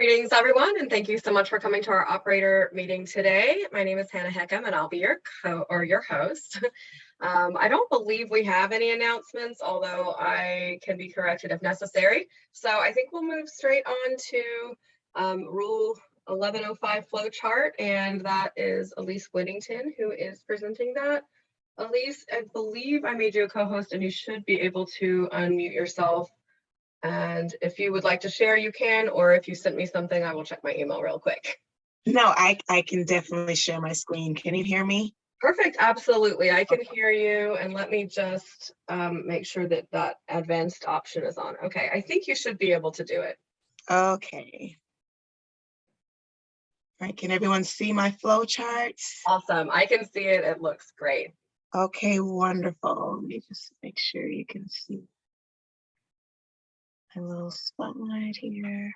Greetings, everyone, and thank you so much for coming to our operator meeting today. My name is Hannah Hickham, and I'll be your host. I don't believe we have any announcements, although I can be corrected if necessary. So I think we'll move straight on to Rule 1105 flow chart, and that is Elise Whittington who is presenting that. Elise, I believe I made you a co-host, and you should be able to unmute yourself. And if you would like to share, you can, or if you sent me something, I will check my email real quick. No, I can definitely share my screen. Can you hear me? Perfect, absolutely. I can hear you. And let me just make sure that that advanced option is on. Okay, I think you should be able to do it. Okay. All right, can everyone see my flow charts? Awesome, I can see it. It looks great. Okay, wonderful. Let me just make sure you can see a little spotlight here.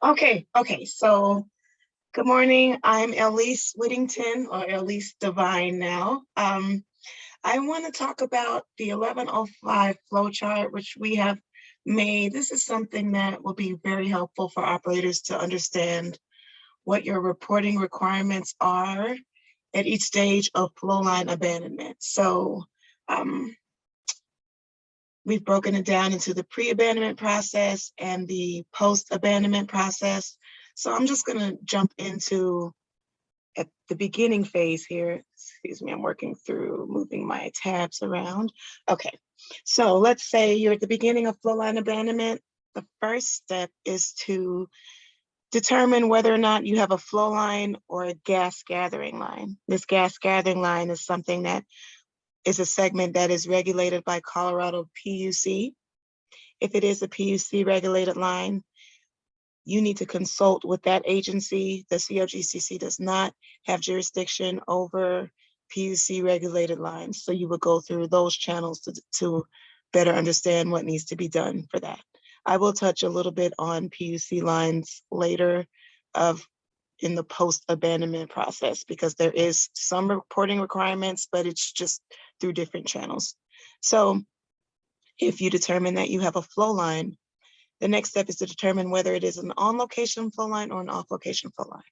Okay, so good morning. I'm Elise Whittington, or Elise Divine now. I want to talk about the 1105 flow chart, which we have made. This is something that will be very helpful for operators to understand what your reporting requirements are at each stage of flow line abandonment. So we've broken it down into the pre-abandonment process and the post-abandonment process. So I'm just going to jump into at the beginning phase here. Excuse me, I'm working through moving my tabs around. Okay, so let's say you're at the beginning of flow line abandonment. The first step is to determine whether or not you have a flow line or a gas gathering line. This gas gathering line is something that is a segment that is regulated by Colorado PUC. If it is a PUC regulated line, you need to consult with that agency. The COGCC does not have jurisdiction over PUC regulated lines. So you would go through those channels to better understand what needs to be done for that. I will touch a little bit on PUC lines later in the post-abandonment process, because there is some reporting requirements, but it's just through different channels. So if you determine that you have a flow line, the next step is to determine whether it is an on-location flow line or an off-location flow line.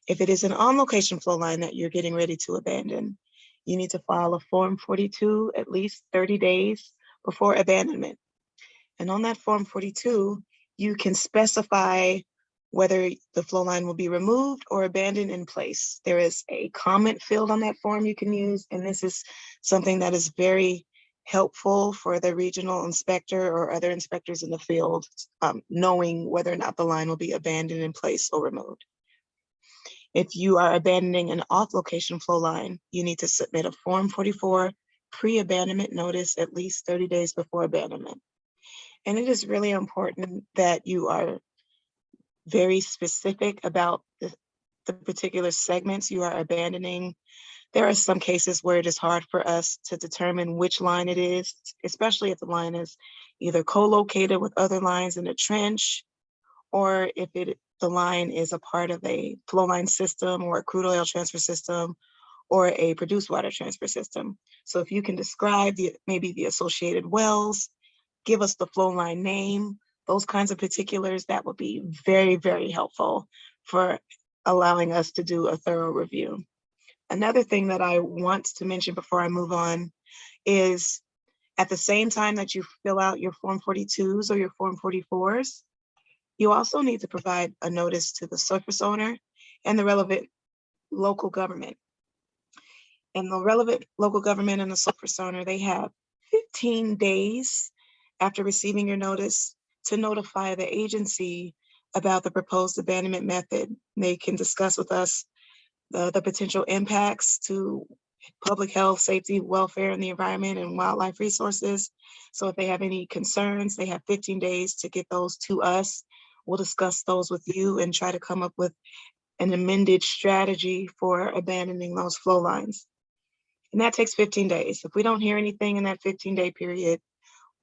If it is an on-location flow line that you're getting ready to abandon, you need to file a Form 42 at least 30 days before abandonment. And on that Form 42, you can specify whether the flow line will be removed or abandoned in place. There is a comment field on that form you can use, and this is something that is very helpful for the regional inspector or other inspectors in the field, knowing whether or not the line will be abandoned in place or removed. If you are abandoning an off-location flow line, you need to submit a Form 44 pre-abandonment notice at least 30 days before abandonment. And it is really important that you are very specific about the particular segments you are abandoning. There are some cases where it is hard for us to determine which line it is, especially if the line is either co-located with other lines in a trench, or if the line is a part of a flow line system or a crude oil transfer system or a produced water transfer system. So if you can describe maybe the associated wells, give us the flow line name, those kinds of particulars, that would be very, very helpful for allowing us to do a thorough review. Another thing that I want to mention before I move on is, at the same time that you fill out your Form 42s or your Form 44s, you also need to provide a notice to the surface owner and the relevant local government. And the relevant local government and the surface owner, they have 15 days after receiving your notice to notify the agency about the proposed abandonment method. They can discuss with us the potential impacts to public health, safety, welfare, and the environment and wildlife resources. So if they have any concerns, they have 15 days to get those to us. We'll discuss those with you and try to come up with an amended strategy for abandoning those flow lines. And that takes 15 days. If we don't hear anything in that 15-day period,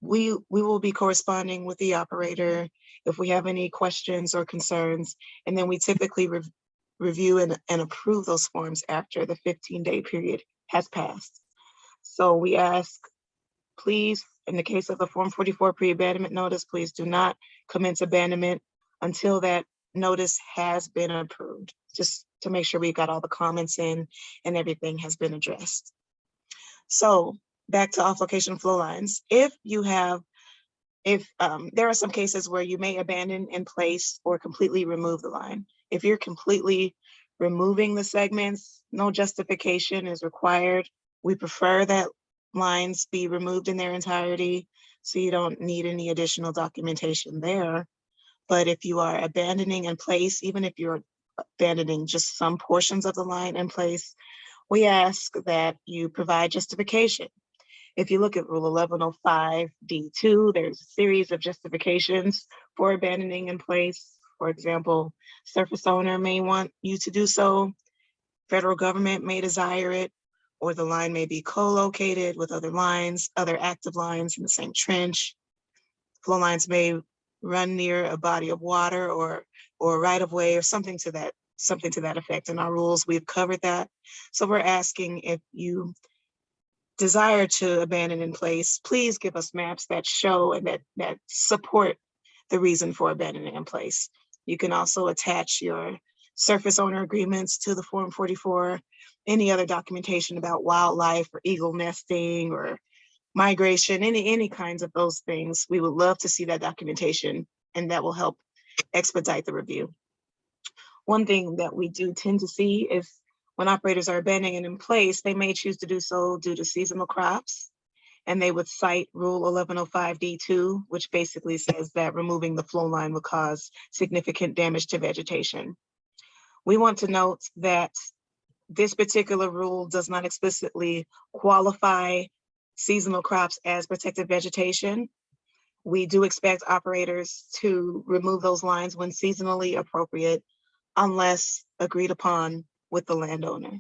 we will be corresponding with the operator if we have any questions or concerns, and then we typically review and approve those forms after the 15-day period has passed. So we ask, please, in the case of the Form 44 pre-abandonment notice, please do not commence abandonment until that notice has been approved, just to make sure we've got all the comments in and everything has been addressed. So back to off-location flow lines. If there are some cases where you may abandon in place or completely remove the line. If you're completely removing the segments, no justification is required. We prefer that lines be removed in their entirety, so you don't need any additional documentation there. But if you are abandoning in place, even if you're abandoning just some portions of the line in place, we ask that you provide justification. If you look at Rule 1105 D2, there's a series of justifications for abandoning in place. For example, surface owner may want you to do so, federal government may desire it, or the line may be co-located with other lines, other active lines in the same trench. Flow lines may run near a body of water or right of way or something to that effect. In our rules, we've covered that. So we're asking, if you desire to abandon in place, please give us maps that show and that support the reason for abandoning in place. You can also attach your surface owner agreements to the Form 44, any other documentation about wildlife or eagle nesting or migration, any kinds of those things. We would love to see that documentation, and that will help expedite the review. One thing that we do tend to see is when operators are abandoning in place, they may choose to do so due to seasonal crops, and they would cite Rule 1105 D2, which basically says that removing the flow line would cause significant damage to vegetation. We want to note that this particular rule does not explicitly qualify seasonal crops as protected vegetation. We do expect operators to remove those lines when seasonally appropriate, unless agreed upon with the landowner.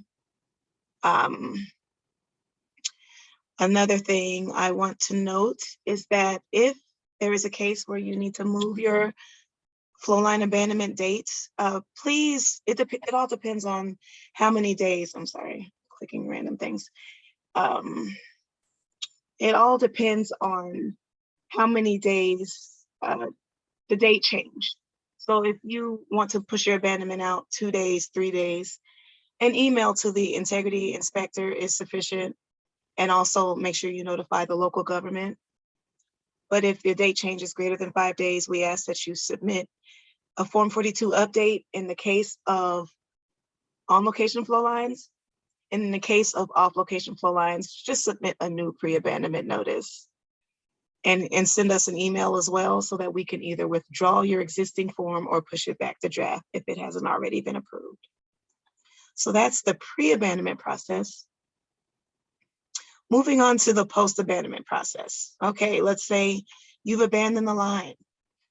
Another thing I want to note is that if there is a case where you need to move your flow line abandonment dates, please, it all depends on how many days, I'm sorry, clicking random things. It all depends on how many days the date changed. So if you want to push your abandonment out 2 days, 3 days, an email to the integrity inspector is sufficient, and also make sure you notify the local government. But if your date change is greater than 5 days, we ask that you submit a Form 42 update in the case of on-location flow lines. And in the case of off-location flow lines, just submit a new pre-abandonment notice. And send us an email as well, so that we can either withdraw your existing form or push it back to draft if it hasn't already been approved. So that's the pre-abandonment process. Moving on to the post-abandonment process. Okay, let's say you've abandoned the line.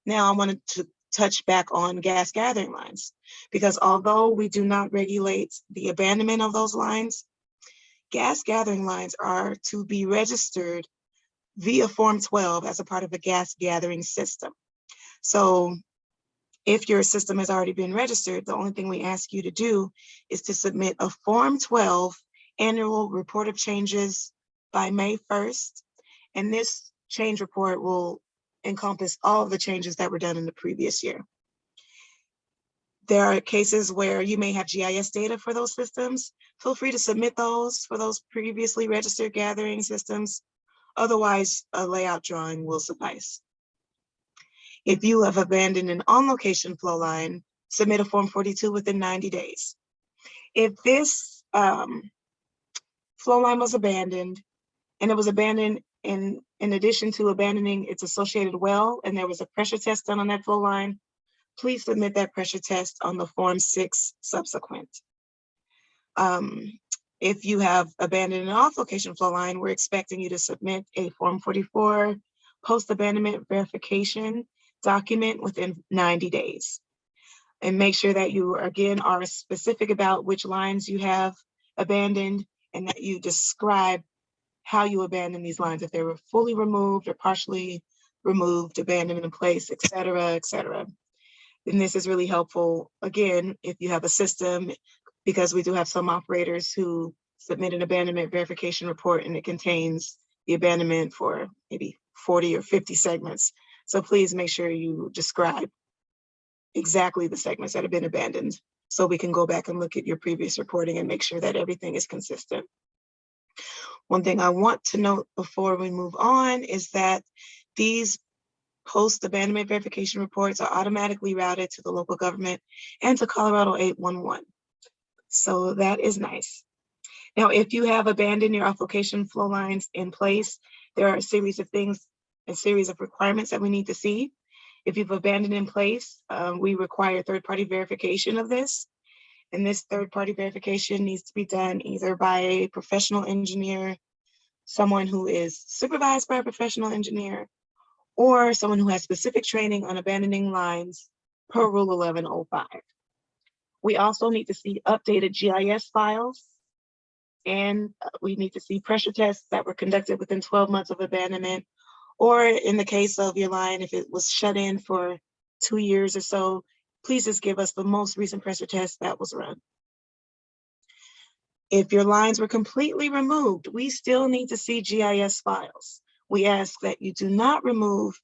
Now I wanted to touch back on gas gathering lines, because although we do not regulate the abandonment of those lines, gas gathering lines are to be registered via Form 12 as a part of a gas gathering system. So if your system has already been registered, the only thing we ask you to do is to submit a Form 12 annual report of changes by May 1st. And this change report will encompass all of the changes that were done in the previous year. There are cases where you may have GIS data for those systems. Feel free to submit those for those previously registered gathering systems. Otherwise, a layout drawing will suffice. If you have abandoned an on-location flow line, submit a Form 42 within 90 days. If this flow line was abandoned, and it was abandoned in addition to abandoning its associated well, and there was a pressure test done on that flow line, please submit that pressure test on the Form 6 subsequent. If you have abandoned an off-location flow line, we're expecting you to submit a Form 44 post-abandonment verification document within 90 days. And make sure that you, again, are specific about which lines you have abandoned, and that you describe how you abandon these lines, if they were fully removed or partially removed, abandoned in place, et cetera, et cetera. And this is really helpful, again, if you have a system, because we do have some operators who submit an abandonment verification report and it contains the abandonment for maybe 40 or 50 segments. So please make sure you describe exactly the segments that have been abandoned. So we can go back and look at your previous reporting and make sure that everything is consistent. One thing I want to note before we move on is that these post-abandonment verification reports are automatically routed to the local government and to Colorado 811. So that is nice. Now, if you have abandoned your off-location flow lines in place, there are a series of things, a series of requirements that we need to see. If you've abandoned in place, we require third-party verification of this. And this third-party verification needs to be done either by a professional engineer, someone who is supervised by a professional engineer, or someone who has specific training on abandoning lines per Rule 1105. We also need to see updated GIS files, and we need to see pressure tests that were conducted within 12 months of abandonment, or in the case of your line, if it was shut in for 2 years or so, please just give us the most recent pressure test that was run. If your lines were completely removed, we still need to see GIS files. We ask that you do not remove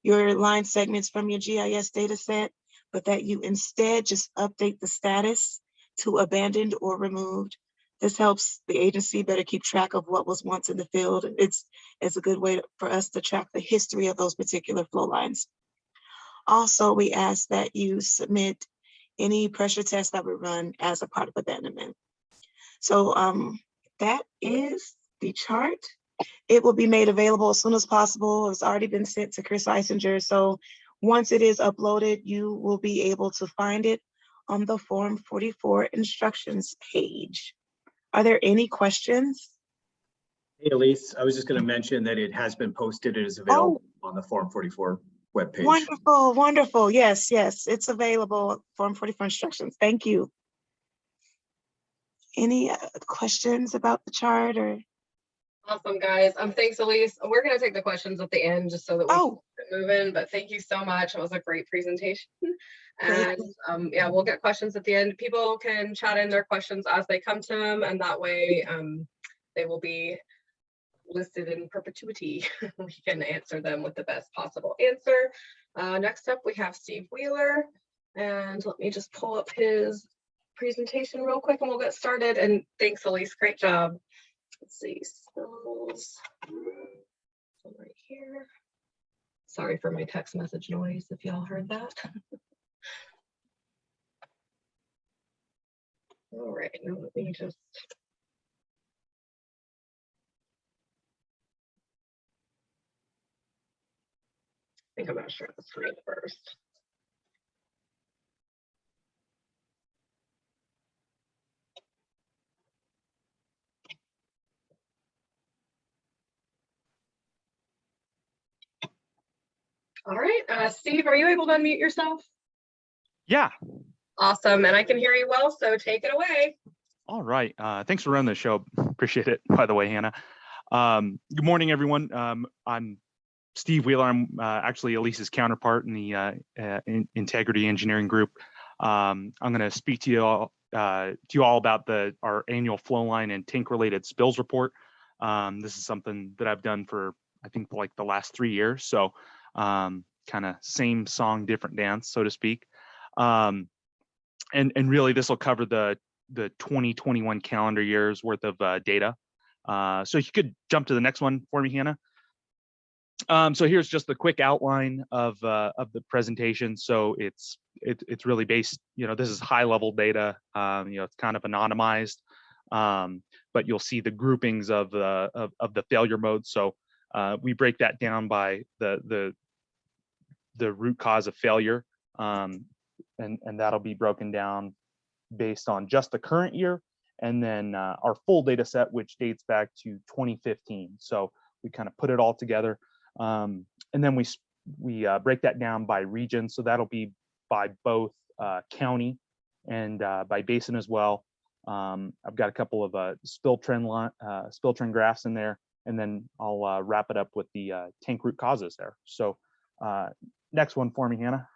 your line segments from your GIS data set, but that you instead just update the status to abandoned or removed. This helps the agency better keep track of what was once in the field. It's a good way for us to track the history of those particular flow lines. Also, we ask that you submit any pressure tests that were run as a part of abandonment. So that is the chart. It will be made available as soon as possible. It's already been sent to Chris Eisinger. So once it is uploaded, you will be able to find it on the Form 44 instructions page. Are there any questions? Hey, Elise, I was just going to mention that it has been posted. It is available on the Form 44 webpage. Wonderful, wonderful. Yes, yes, it's available, Form 44 instructions. Thank you. Any questions about the chart or? Awesome, guys. Thanks, Elise. We're going to take the questions at the end just so that we can move in, but thank you so much. It was a great presentation. And yeah, we'll get questions at the end. People can chat in their questions as they come to them, and that way they will be listed in perpetuity. We can answer them with the best possible answer. Next up, we have Steve Wheeler, and let me just pull up his presentation real quick and we'll get started. And thanks, Elise. Great job. Let's see, spells right here. Sorry for my text message noise if y'all heard that. All right, now let me just. I think I'm gonna share the screen first. All right, Steve, are you able to unmute yourself? Yeah. Awesome, and I can hear you well, so take it away. All right. Thanks for running the show. Appreciate it, by the way, Hannah. Good morning, everyone. I'm Steve Wheeler. I'm actually Elise's counterpart in the Integrity Engineering Group. I'm going to speak to you all about our annual flow line and tank-related spills report. This is something that I've done for, I think, like the last 3 years. So kind of same song, different dance, so to speak. And really, this will cover the 2021 calendar years worth of data. So if you could jump to the next one for me, Hannah. So here's just the quick outline of the presentation. So it's really based, this is high level data. It's kind of anonymized, but you'll see the groupings of the failure modes. So we break that down by the root cause of failure, and that'll be broken down based on just the current year, and then our full data set, which dates back to 2015. So we kind of put it all together, and then we break that down by region. So that'll be by both county and by basin as well. I've got a couple of spill trend graphs in there, and then I'll wrap it up with the tank root causes there. So next one for me, Hannah.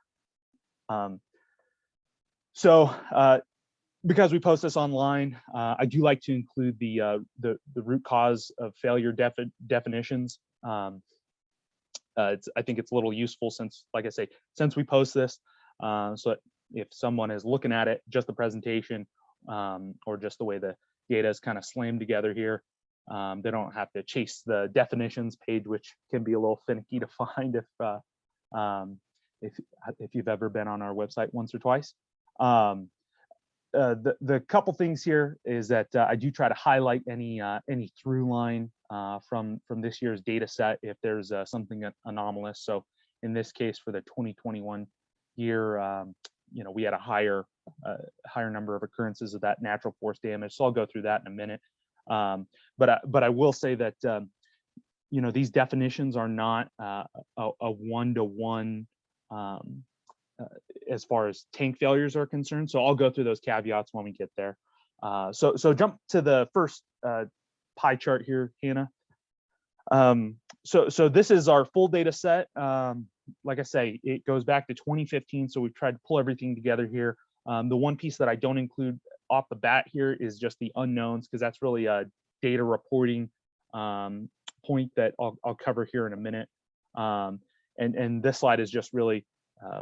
Because we post this online, I do like to include the root cause of failure definitions. I think it's a little useful since, like I say, since we post this, So if someone is looking at it, just the presentation, or just the way the data is kind of slammed together here, they don't have to chase the definitions page, which can be a little finicky to find if you've ever been on our website once or twice. The couple things here is that I do try to highlight any through line from this year's data set if there's something anomalous. So in this case, for the 2021 year, we had a higher number of occurrences of that natural force damage. So I'll go through that in a minute. But I will say that these definitions are not a one-to-one as far as tank failures are concerned. So I'll go through those caveats when we get there. So jump to the first pie chart here, Hannah. So this is our full data set. Like I say, it goes back to 2015. So we've tried to pull everything together here. The one piece that I don't include off the bat here is just the unknowns, because that's really a data reporting point that I'll cover here in a minute. And this slide is just really,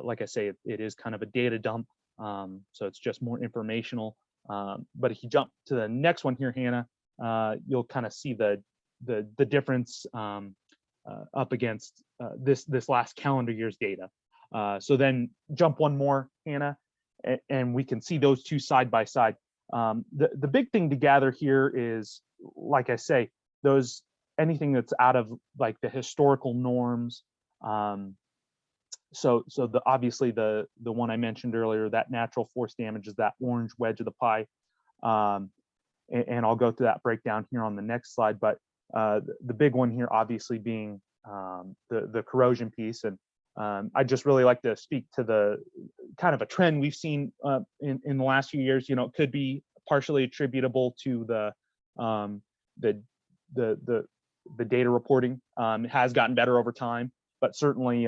like I say, it is kind of a data dump. So it's just more informational. But if you jump to the next one here, Hannah, you'll kind of see the difference up against this last calendar year's data. So then jump one more, Hannah, and we can see those two side by side. The big thing to gather here is, like I say, anything that's out of like the historical norms. So obviously the one I mentioned earlier, that natural force damage, is that orange wedge of the pie. And I'll go through that breakdown here on the next slide. But the big one here obviously being the corrosion piece. And I'd just really like to speak to the kind of a trend we've seen in the last few years. It could be partially attributable to the data reporting. It has gotten better over time, but certainly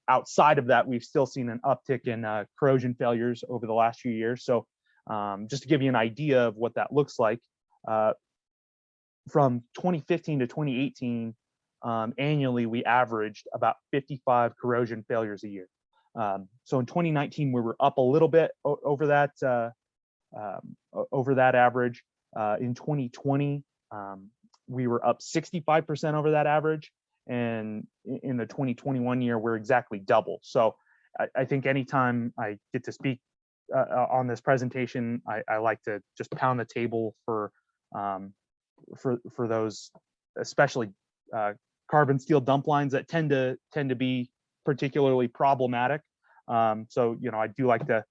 outside of that, we've still seen an uptick in corrosion failures over the last few years. So just to give you an idea of what that looks like, from 2015 to 2018, annually, we averaged about 55 corrosion failures a year. So in 2019, we were up a little bit over that average. In 2020, we were up 65% over that average. And in the 2021 year, we're exactly double. So I think anytime I get to speak on this presentation, I like to just pound the table for those, especially carbon steel dump lines that tend to be particularly problematic. So I do like to,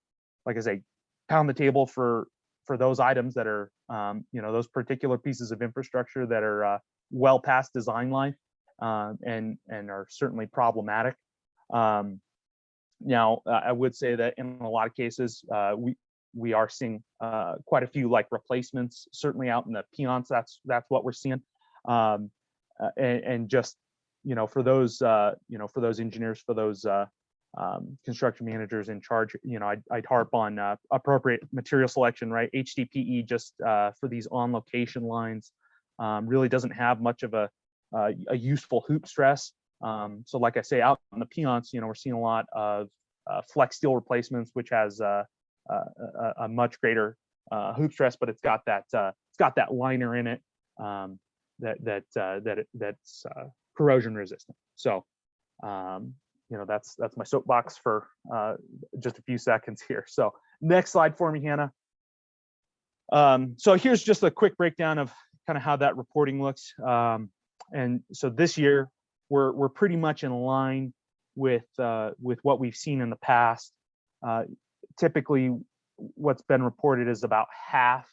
like I say, pound the table for those items that are those particular pieces of infrastructure that are well past design life and are certainly problematic. Now, I would say that in a lot of cases, we are seeing quite a few like replacements, certainly out in the peons. That's what we're seeing. And just, for those, for those engineers, for those construction managers in charge, I'd harp on appropriate material selection, right? HDPE just for these on location lines really doesn't have much of a useful hoop stress. So like I say, out on the peons, we're seeing a lot of flex steel replacements, which has a much greater hoop stress, but it's got that liner in it that's corrosion resistant. So that's my soapbox for just a few seconds here. So next slide for me, Hannah. So here's just a quick breakdown of kind of how that reporting looks. And so this year we're pretty much in line with what we've seen in the past. Typically, what's been reported is about half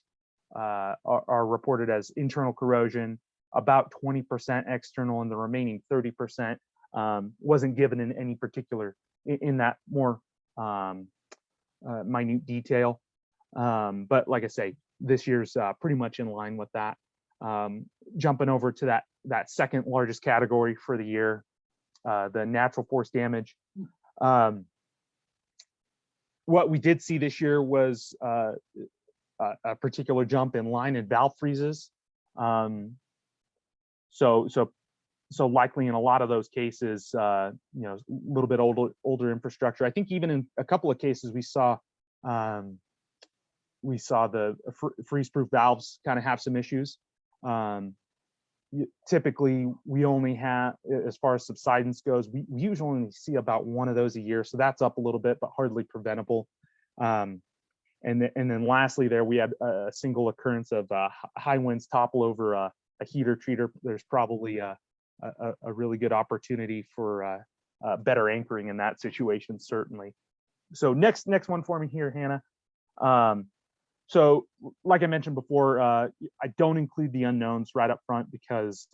are reported as internal corrosion, about 20% external, and the remaining 30% wasn't given in any particular in that more minute detail. But like I say, this year's pretty much in line with that. Jumping over to that second largest category for the year, the natural force damage. What we did see this year was a particular jump in line and valve freezes. So so likely in a lot of those cases, a little bit older infrastructure. I think even in a couple of cases we saw the freeze-proof valves kind of have some issues. Typically, we only have, as far as subsidence goes, we usually only see about one of those a year, so that's up a little bit, but hardly preventable. And then lastly, there we had a single occurrence of high winds topple over a heater treater. There's probably a really good opportunity for better anchoring in that situation, certainly. So next one for me here, Hannah. So like I mentioned before, I don't include the unknowns right up front because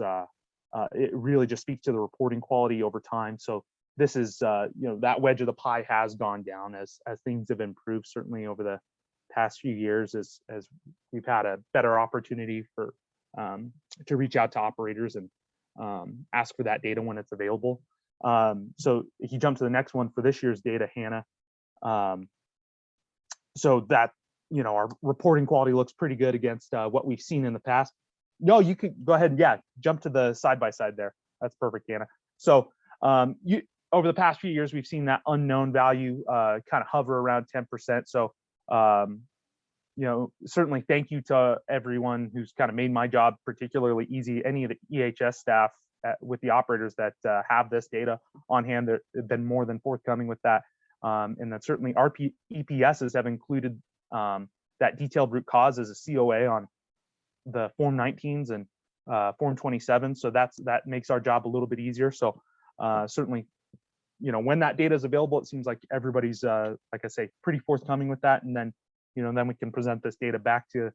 it really just speaks to the reporting quality over time. So this is, that wedge of the pie has gone down as things have improved, certainly over the past few years as we've had a better opportunity for to reach out to operators and ask for that data when it's available. So if you jump to the next one for this year's data, Hannah, so that, our reporting quality looks pretty good against what we've seen in the past. No, you could go ahead and jump to the side-by-side there. That's perfect, Hannah. So over the past few years, we've seen that unknown value kind of hover around 10%. So, certainly thank you to everyone who's kind of made my job particularly easy. Any of the EHS staff with the operators that have this data on hand, they've been more than forthcoming with that. And that certainly our EPSs have included that detailed root cause as a COA on the Form 19s and Form 27. So that makes our job a little bit easier. So certainly, when that data is available, it seems like everybody's, like I say, pretty forthcoming with that. And then, then we can present this data back to,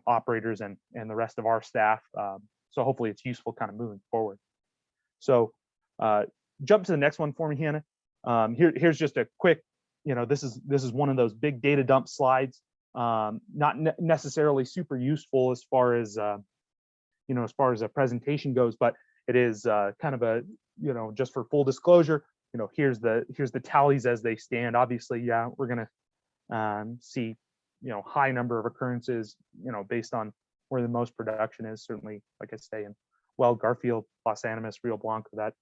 operators and the rest of our staff. So hopefully it's useful kind of moving forward. So jump to the next one for me, Hannah. Here's just a quick, this is one of those big data dump slides, not necessarily super useful as far as a presentation goes, but it is kind of a, just for full disclosure, here's the tallies as they stand. Obviously, we're gonna see, high number of occurrences, based on where the most production is, certainly, like I say, in Garfield, Los Animas, Rio Blanco, that,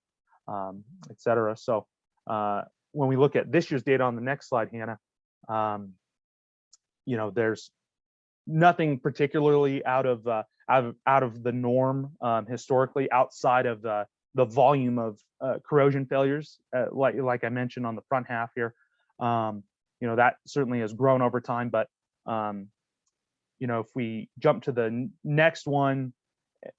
et cetera. So when we look at this year's data on the next slide, Hannah, there's nothing particularly out of the norm historically, outside of the volume of corrosion failures, like I mentioned on the front half here. That certainly has grown over time, but if we jump to the next one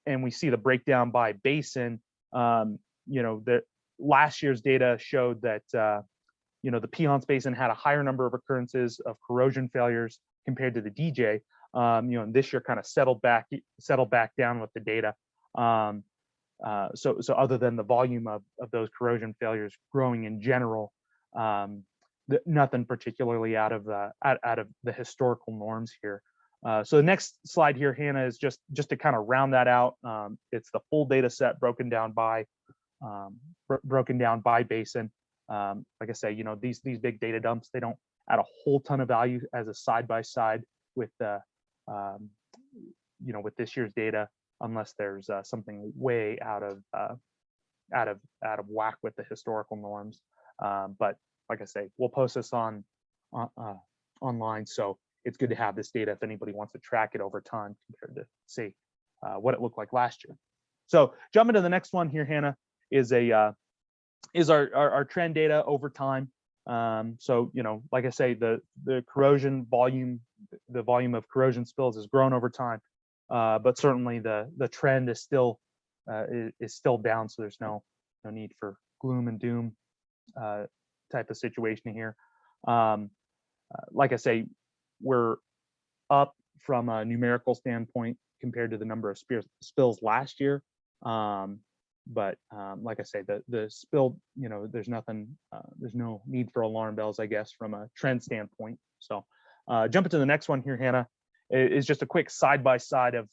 and we see the breakdown by basin, that last year's data showed that the Piceance Basin had a higher number of occurrences of corrosion failures compared to the DJ. And this year kind of settled back down with the data. So other than the volume of those corrosion failures growing in general, nothing particularly out of the historical norms here. So the next slide here, Hannah, is just to kind of round that out. It's the full data set broken down by basin. Like I say, these big data dumps, they don't add a whole ton of value as a side-by-side with the with this year's data, unless there's something way out of whack with the historical norms. But like I say, we'll post this online, so it's good to have this data if anybody wants to track it over time compared to see what it looked like last year. So jumping to the next one here, Hannah, is our trend data over time. So like I say, the corrosion volume, the volume of corrosion spills has grown over time, but certainly the trend is still down. So there's no need for gloom and doom type of situation here. Like I say, we're up from a numerical standpoint compared to the number of spills last year. But like I say, the spill, there's nothing, there's no need for alarm bells, I guess, from a trend standpoint. So jumping to the next one here, Hannah, is just a quick side-by-side of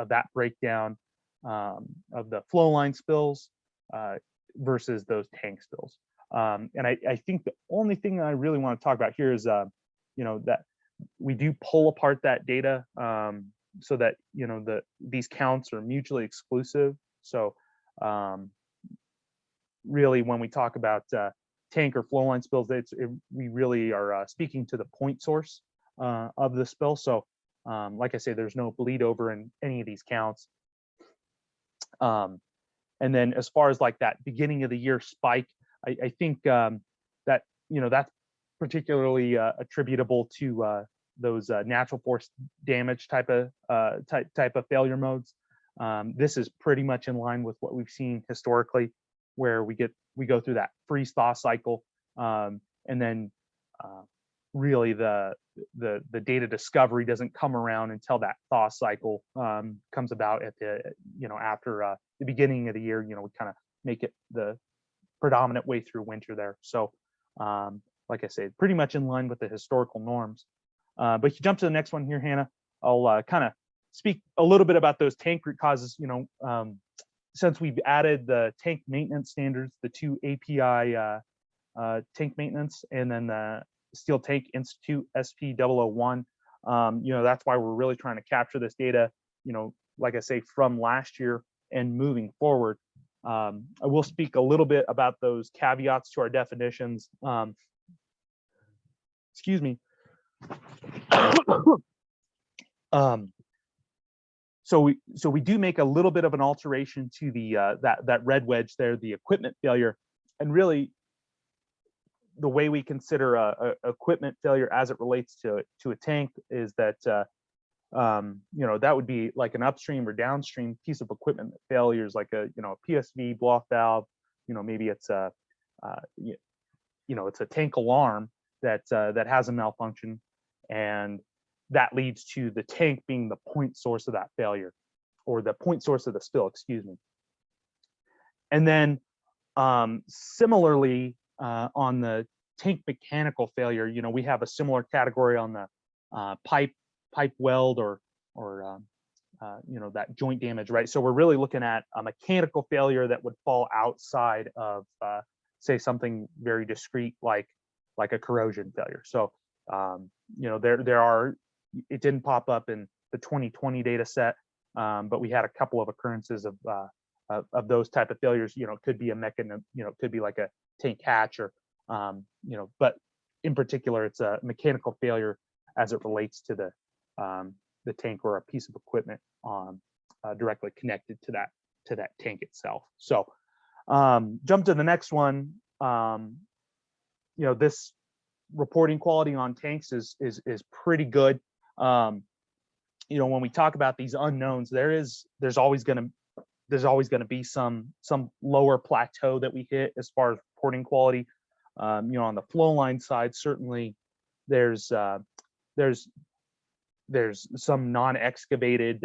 that breakdown of the flow line spills versus those tank spills. And I think the only thing I really want to talk about here is, that we do pull apart that data so that, these counts are mutually exclusive. So Really, when we talk about tank or flow line spills, we really are speaking to the point source of the spill. So like I say, there's no bleed over in any of these counts. And then as far as like that beginning of the year spike, I think that, that's particularly attributable to those natural force damage type of failure modes. This is pretty much in line with what we've seen historically, where we go through that freeze thaw cycle, and then really the data discovery doesn't come around until that thaw cycle comes about at the after the beginning of the year. We kind of make it the predominant way through winter there. So like I say, pretty much in line with the historical norms. But if you jump to the next one here, Hannah, I'll kind of speak a little bit about those tank root causes. Since we've added the tank maintenance standards, the 2 API tank maintenance, and then the Steel Tank Institute SP001, that's why we're really trying to capture this data, like I say, from last year and moving forward. I will speak a little bit about those caveats to our definitions. Excuse me. So we do make a little bit of an alteration to the that red wedge there, the equipment failure, and really the way we consider a equipment failure as it relates to a tank is that that would be like an upstream or downstream piece of equipment that failures, like a PSV blow off valve. Maybe it's it's a tank alarm that has a malfunction, and that leads to the tank being the point source of that failure, or the point source of the spill, excuse me. And then similarly, on the tank mechanical failure, we have a similar category on the pipe weld or that joint damage, right? So we're really looking at a mechanical failure that would fall outside of say something very discrete like a corrosion failure. So there are, it didn't pop up in the 2020 data set, but we had a couple of occurrences of those type of failures. It could be a mechanism, it could be like a tank hatch, or but in particular, it's a mechanical failure as it relates to the tank or a piece of equipment directly connected to that tank itself. So jump to the next one. This reporting quality on tanks is pretty good. When we talk about these unknowns, there's always going to be some lower plateau that we hit as far as reporting quality. On the flow line side, certainly there's some non-excavated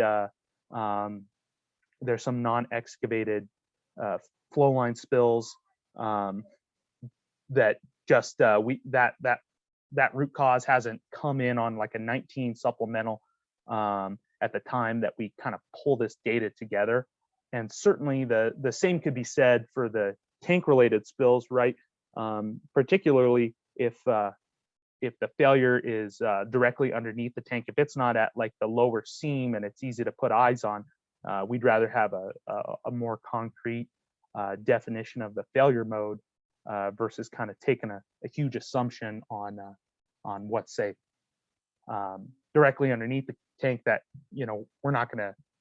flow line spills that just that root cause hasn't come in on like a 19 supplemental at the time that we kind of pull this data together. And certainly the same could be said for the tank related spills, right? Particularly if the failure is directly underneath the tank, if it's not at like the lower seam and it's easy to put eyes on, we'd rather have a more concrete definition of the failure mode versus kind of taking a huge assumption on what's say directly underneath the tank that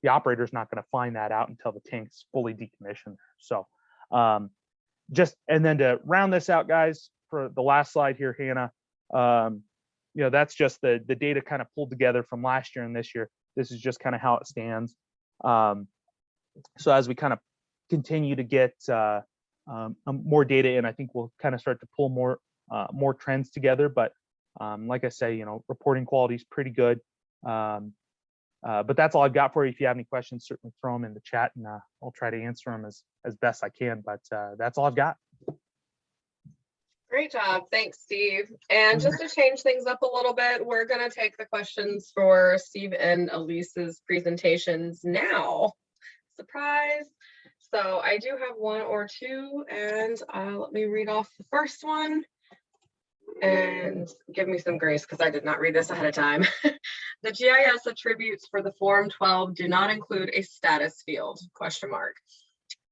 the operator's not going to find that out until the tank's fully decommissioned. So and then to round this out, guys, for the last slide here, Hannah, that's just the data kind of pulled together from last year and this year. This is just kind of how it stands. So as we kind of continue to get more data in, I think we'll kind of start to pull more trends together. But like I say, reporting quality is pretty good. But that's all I've got for you. If you have any questions, certainly throw them in the chat, and I'll try to answer them as best I can. But that's all I've got. Great job. Thanks, Steve. And just to change things up a little bit, we're going to take the questions for Steve and Elise's presentations now. Surprise. So I do have one or two, and let me read off the first one. And give me some grace because I did not read this ahead of time. The GIS attributes for the Form 12 do not include a status field, ?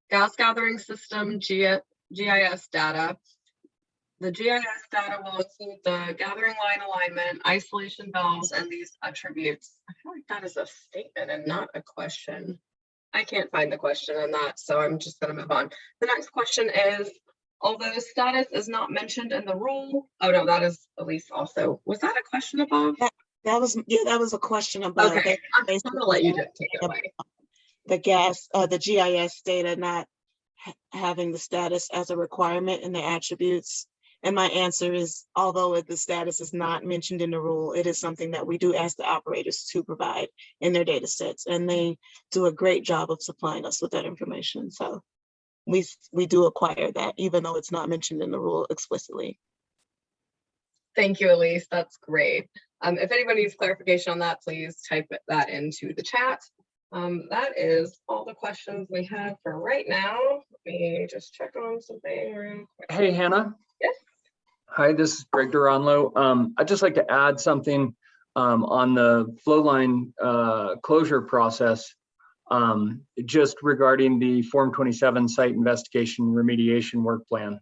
gas gathering system, GIS data. The GIS data will include the gathering line alignment, isolation valves, and these attributes. I feel like that is a statement and not a question. I can't find the question in that, so I'm just going to move on. The next question is, although status is not mentioned in the rule. Oh no, that is Elise also. Was that a question above? That was, yeah, that was a question about. Okay, I'm going to let you take it away. The GIS data not having the status as a requirement in the attributes. And my answer is, although the status is not mentioned in the rule, it is something that we do ask the operators to provide in their data sets, and they do a great job of supplying us with that information. So we do acquire that, even though it's not mentioned in the rule explicitly. Thank you, Elise. That's great. If anybody needs clarification on that, please type that into the chat. That is all the questions we have for right now. Let me just check on something real quick. Hey, Hannah. Yes. Hi, this is Greg Duranlo. I'd just like to add something on the flow line closure process, just regarding the Form 27 site investigation remediation work plan.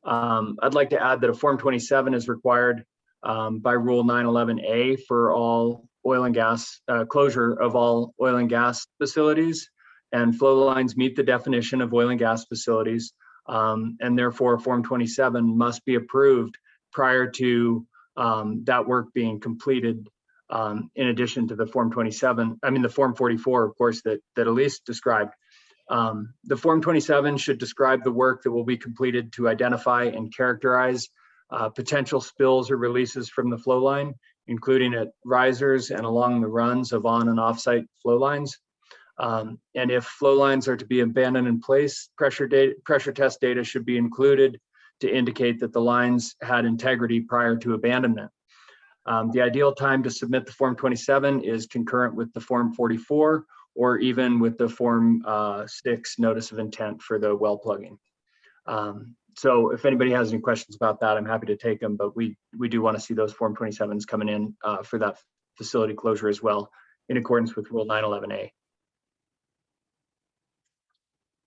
I'd like to add that a Form 27 is required by Rule 911A for all oil and gas closure of all oil and gas facilities, and flow lines meet the definition of oil and gas facilities. And therefore Form 27 must be approved prior to that work being completed, in addition to the Form 27, the Form 44, of course, that Elise described. The Form 27 should describe the work that will be completed to identify and characterize potential spills or releases from the flow line, including at risers and along the runs of on and off-site flow lines. And if flow lines are to be abandoned in place, pressure test data should be included to indicate that the lines had integrity prior to abandonment. The ideal time to submit the Form 27 is concurrent with the Form 44, or even with the Form 6 Notice of Intent for the well plugging. So if anybody has any questions about that, I'm happy to take them, but we do want to see those Form 27s coming in for that facility closure as well, in accordance with Rule 911A.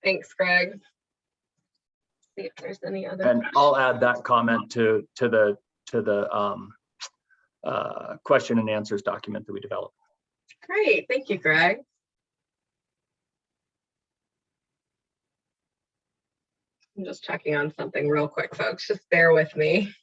Thanks, Greg. See if there's any other. And I'll add that comment to the question and answers document that we developed. Great, thank you, Greg. I'm just checking on something real quick, folks. Just bear with me.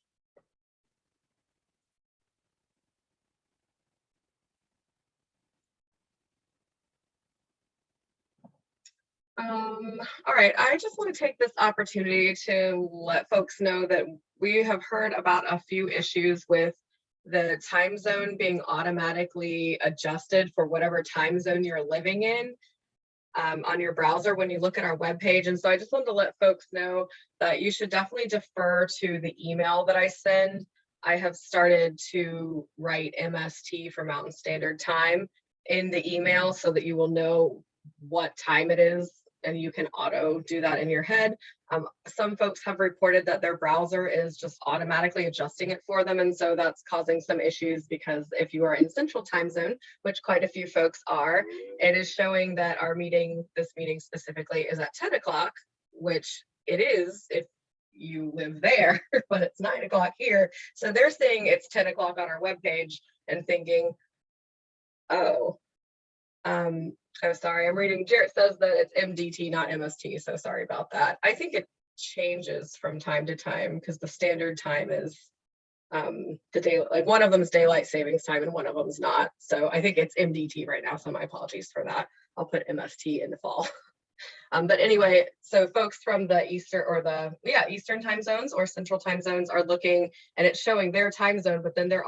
All right, I just want to take this opportunity to let folks know that we have heard about a few issues with the time zone being automatically adjusted for whatever time zone you're living in on your browser when you look at our webpage. And so I just wanted to let folks know that you should definitely defer to the email that I send. I have started to write MST for Mountain Standard Time in the email so that you will know what time it is, and you can auto do that in your head. Some folks have reported that their browser is just automatically adjusting it for them, and so that's causing some issues, because if you are in Central Time Zone, which quite a few folks are, it is showing that our meeting, this meeting specifically, is at 10 o'clock, which it is if you live there, but it's 9 o'clock here. So they're saying it's 10 o'clock on our webpage and thinking, oh, oh, sorry, I'm reading. Jarrett says that it's MDT, not MST. So sorry about that. I think it changes from time to time because the standard time is the day, like one of them is daylight savings time and one of them is not. So I think it's MDT right now. So my apologies for that. I'll put MST in the fall. But anyway, so folks from the Eastern or the Eastern time zones or Central time zones are looking, and it's showing their time zone, but then they're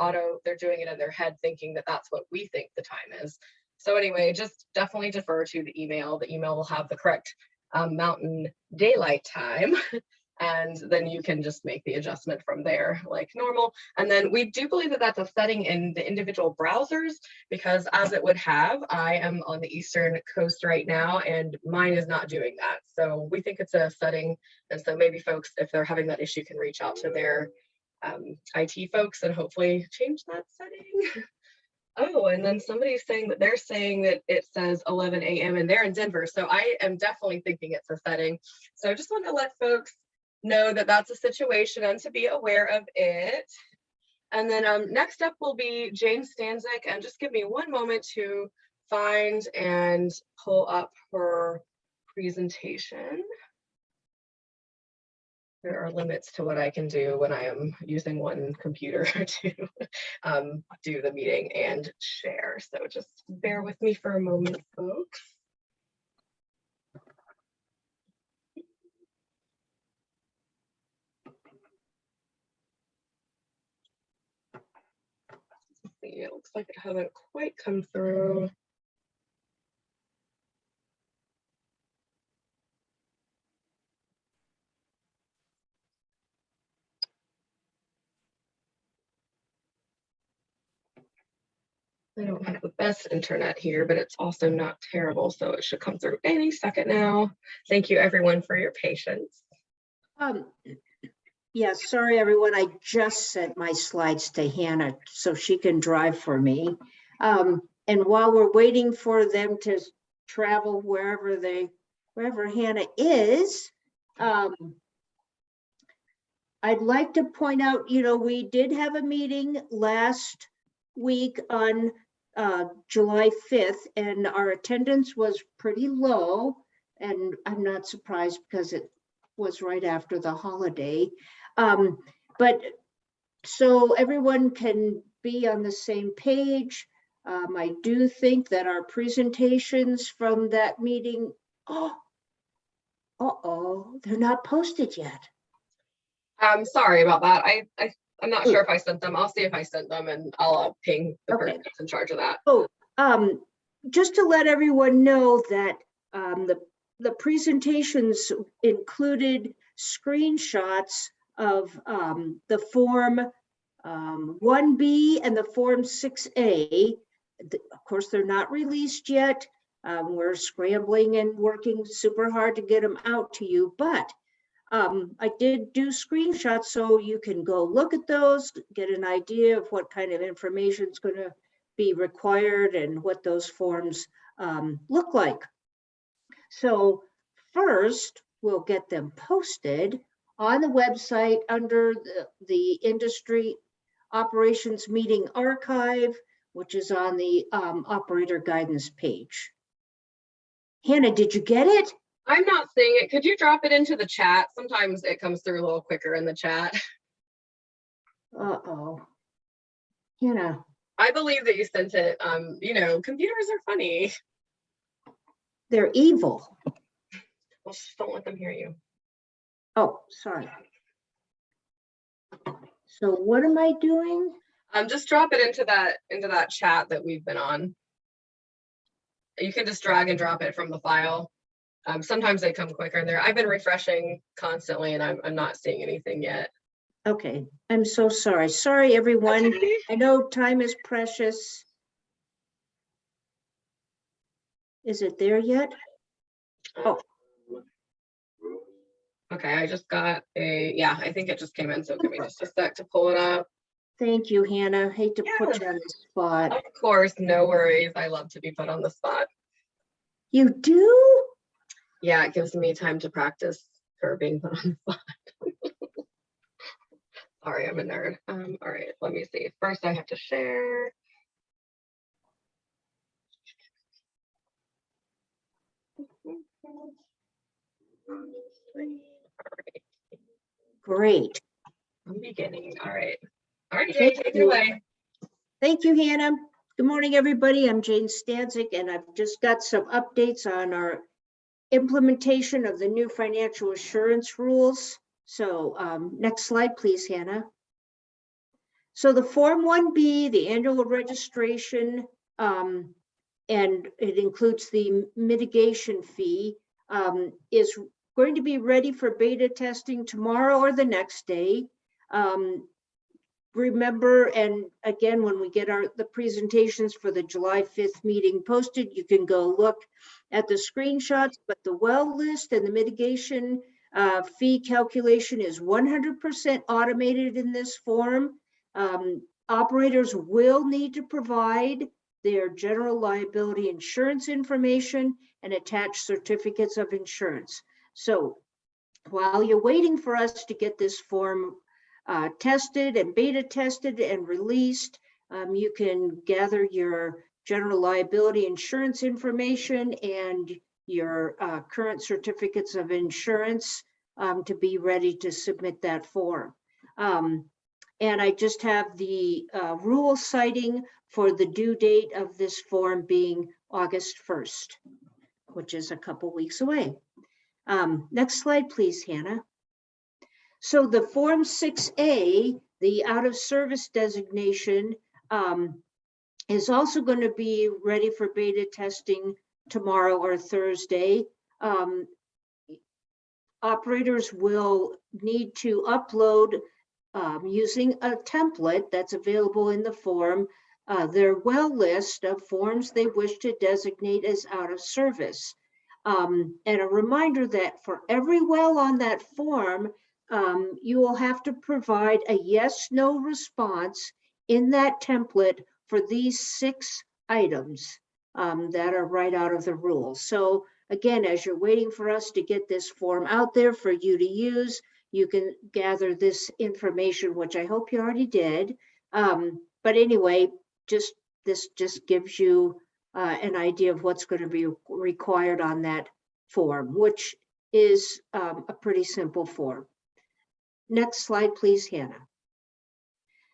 doing it in their head thinking that that's what we think the time is. So anyway, just definitely defer to the email. The email will have the correct Mountain Daylight Time, and then you can just make the adjustment from there like normal. And then we do believe that that's a setting in the individual browsers, because as it would have, I am on the Eastern coast right now and mine is not doing that. So we think it's a setting. And so maybe folks, if they're having that issue, can reach out to their IT folks and hopefully change that setting. Oh, and then somebody's saying that they're saying that it says 11 a.m. and they're in Denver. So I am definitely thinking it's a setting. So I just want to let folks know that that's a situation and to be aware of it. And then next up will be Jane Stanzik, and just give me one moment to find and pull up her presentation. There are limits to what I can do when I am using one computer to do the meeting and share. So just bear with me for a moment, folks. It looks like it hasn't quite come through. I don't have the best internet here, but it's also not terrible, so it should come through any second now. Thank you everyone for your patience. Yeah, sorry, everyone. I just sent my slides to Hannah so she can drive for me. And while we're waiting for them to travel wherever Hannah is, I'd like to point out, we did have a meeting last week on July 5th, and our attendance was pretty low. And I'm not surprised because it was right after the holiday. But so everyone can be on the same page. I do think that our presentations from that meeting, they're not posted yet. I'm sorry about that. I'm not sure if I sent them. I'll see if I sent them, and I'll ping the person that's in charge of that. Just to let everyone know that the presentations included screenshots of the Form 1B and the Form 6A. Of course, they're not released yet. We're scrambling and working super hard to get them out to you, but I did do screenshots so you can go look at those, get an idea of what kind of information is going to be required and what those forms look like. So first, we'll get them posted on the website under the Industry Operations Meeting Archive, which is on the Operator Guidance page. Hannah, did you get it? I'm not seeing it. Could you drop it into the chat? Sometimes it comes through a little quicker in the chat. Uh-oh. Hannah. I believe that you sent it. Computers are funny. They're evil. Well, just don't let them hear you. Oh, sorry. So what am I doing? Just drop it into that chat that we've been on. You can just drag and drop it from the file. Sometimes they come quicker in there. I've been refreshing constantly, and I'm not seeing anything yet. Okay, I'm so sorry. Sorry, everyone. Okay. I know time is precious. Is it there yet? Oh. Okay, I just got I think it just came in, so give me just a sec to pull it up. Thank you, Hannah. Hate to put you on the spot. Of course, no worries. I love to be put on the spot. You do? Yeah, it gives me time to practice for being put on the spot. Sorry, I'm a nerd. All right, let me see. First, I have to share. Great. I'm beginning. All right, Jane, take it away. Thank you, Hannah. Good morning, everybody. I'm Jane Stanzik, and I've just got some updates on our implementation of the new financial assurance rules. So next slide, please, Hannah. So the Form 1B, the annual registration, and it includes the mitigation fee, is going to be ready for beta testing tomorrow or the next day. Remember, and again, when we get the presentations for the July 5th meeting posted, you can go look at the screenshots, but the well list and the mitigation fee calculation is 100% automated in this form. Operators will need to provide their general liability insurance information and attach certificates of insurance. So while you're waiting for us to get this form tested and beta tested and released, you can gather your general liability insurance information and your current certificates of insurance to be ready to submit that form. And I just have the rule citing for the due date of this form being August 1st, which is a couple weeks away. Next slide, please, Hannah. So the Form 6A, the out of service designation, is also going to be ready for beta testing tomorrow or Thursday. Operators will need to upload using a template that's available in the form, their well list of forms they wish to designate as out of service. And a reminder that for every well on that form, you will have to provide a yes/no response in that template for these 6 items that are right out of the rules. So again, as you're waiting for us to get this form out there for you to use, you can gather this information, which I hope you already did. But anyway, this just gives you an idea of what's going to be required on that form, which is a pretty simple form. Next slide, please, Hannah.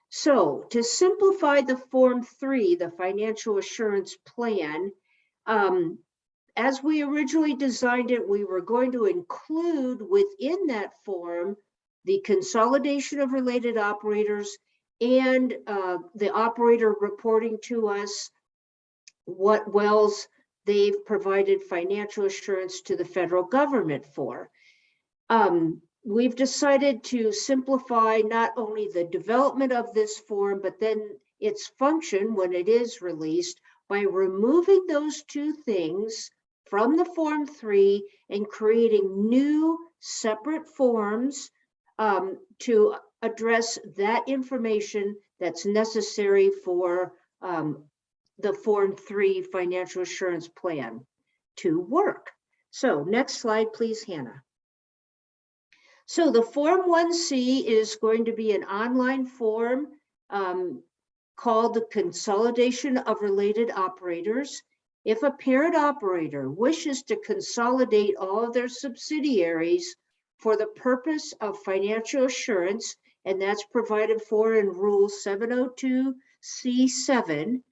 So to simplify the Form 3, the financial assurance plan, as we originally designed it, we were going to include within that form the consolidation of related operators and the operator reporting to us what wells they've provided financial assurance to the federal government for. We've decided to simplify not only the development of this form, but then its function when it is released by removing those 2 things from the Form 3 and creating new separate forms to address that information that's necessary for the Form 3 financial assurance plan to work. So next slide, please, Hannah. So the Form 1C is going to be an online form called the Consolidation of Related Operators. If a parent operator wishes to consolidate all of their subsidiaries for the purpose of financial assurance, and that's provided for in Rule 702C7,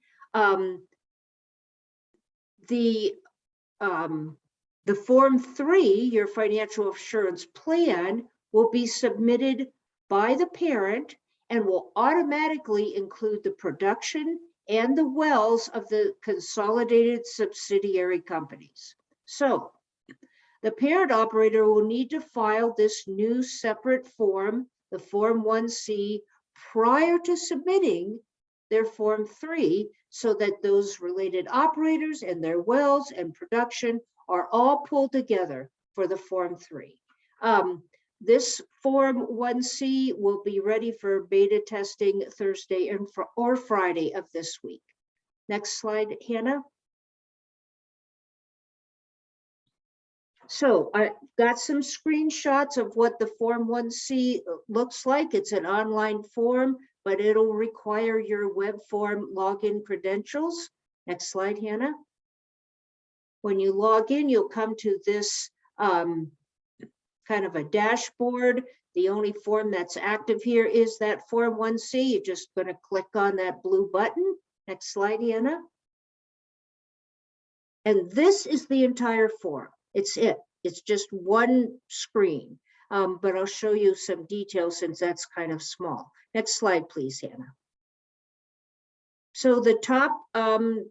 the Form 3, your financial assurance plan, will be submitted by the parent and will automatically include the production and the wells of the consolidated subsidiary companies. So the parent operator will need to file this new separate form, the Form 1C, prior to submitting their Form 3, so that those related operators and their wells and production are all pulled together for the Form 3. This Form 1C will be ready for beta testing Thursday or Friday of this week. Next slide, Hannah. So I got some screenshots of what the Form 1C looks like. It's an online form, but it'll require your web form login credentials. Next slide, Hannah. When you log in, you'll come to this kind of a dashboard. The only form that's active here is that Form 1C. You're just going to click on that blue button. Next slide, Hannah. And this is the entire form. It's it. It's just one screen, but I'll show you some details since that's kind of small. Next slide, please, Hannah. So the top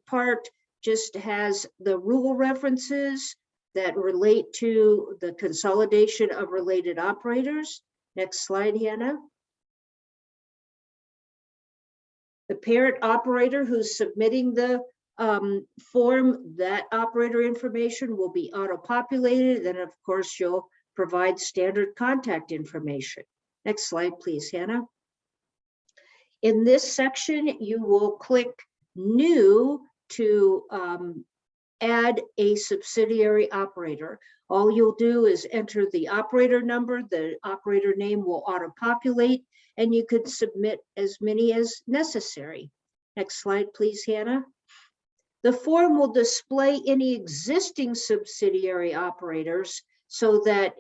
part just has the rule references that relate to the consolidation of related operators. Next slide, Hannah. The parent operator who's submitting the form, that operator information will be auto-populated. Then, of course, you'll provide standard contact information. Next slide, please, Hannah. In this section, you will click New to add a subsidiary operator. All you'll do is enter the operator number, the operator name will auto-populate, and you could submit as many as necessary. Next slide, please, Hannah. The form will display any existing subsidiary operators so that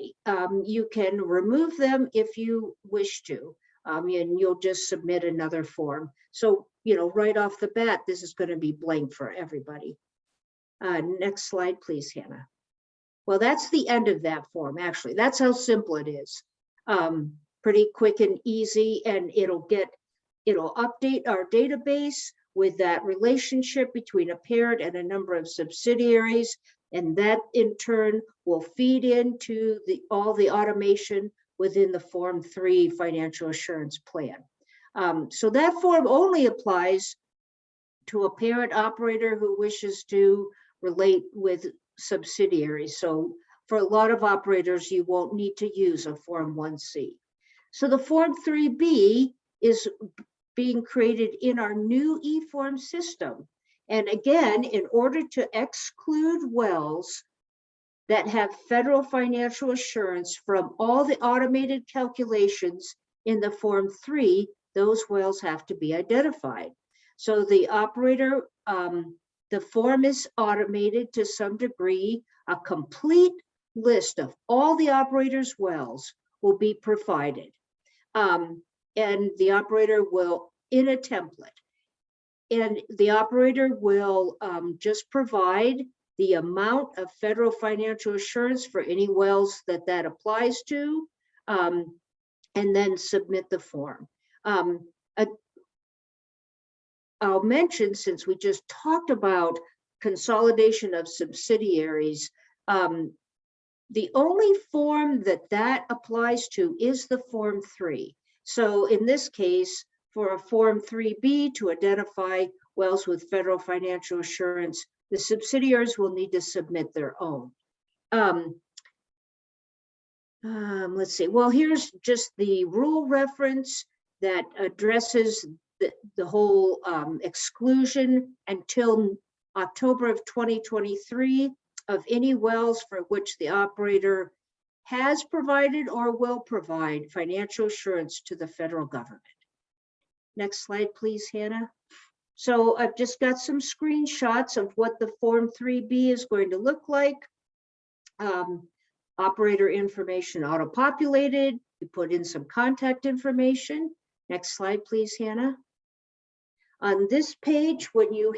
you can remove them if you wish to, and you'll just submit another form. So, right off the bat, this is going to be blank for everybody. Next slide, please, Hannah. Well, that's the end of that form, actually. That's how simple it is. Pretty quick and easy, and it'll update our database with that relationship between a parent and a number of subsidiaries, and that in turn will feed into all the automation within the Form 3 financial assurance plan. So that form only applies to a parent operator who wishes to relate with subsidiaries. So for a lot of operators, you won't need to use a Form 1C. So the Form 3B is being created in our new eForm system. And again, in order to exclude wells that have federal financial assurance from all the automated calculations in the Form 3, those wells have to be identified. So the operator, the form is automated to some degree. A complete list of all the operator's wells will be provided. And the operator will, in a template, and the operator will just provide the amount of federal financial assurance for any wells that applies to, and then submit the form. I'll mention, since we just talked about consolidation of subsidiaries, the only form that applies to is the Form 3. So in this case, for a Form 3B to identify wells with federal financial assurance, the subsidiaries will need to submit their own. Let's see, well, here's just the rule reference that addresses the whole exclusion until October of 2023 of any wells for which the operator has provided or will provide financial assurance to the federal government. Next slide, please, Hannah. So I've just got some screenshots of what the Form 3B is going to look like. Operator information auto-populated. You put in some contact information. Next slide, please, Hannah. On this page, when you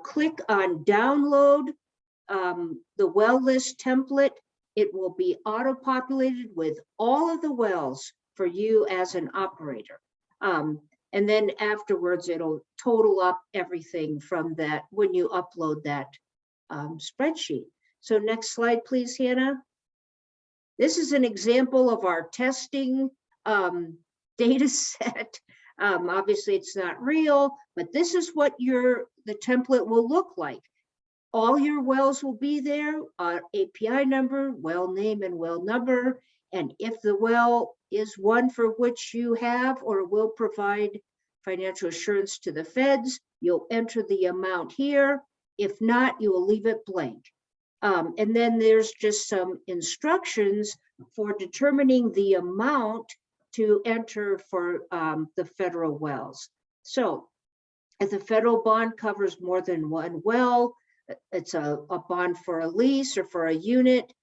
click on download the well list template, it will be auto-populated with all of the wells for you as an operator. And then afterwards, it'll total up everything from that when you upload that spreadsheet. So next slide, please, Hannah. This is an example of our testing data set. Obviously, it's not real, but this is what the template will look like. All your wells will be there, API number, well name, and well number. And if the well is one for which you have or will provide financial assurance to the feds, you'll enter the amount here. If not, you will leave it blank. And then there's just some instructions for determining the amount to enter for the federal wells. So if the federal bond covers more than one well, it's a bond for a lease or for a unit,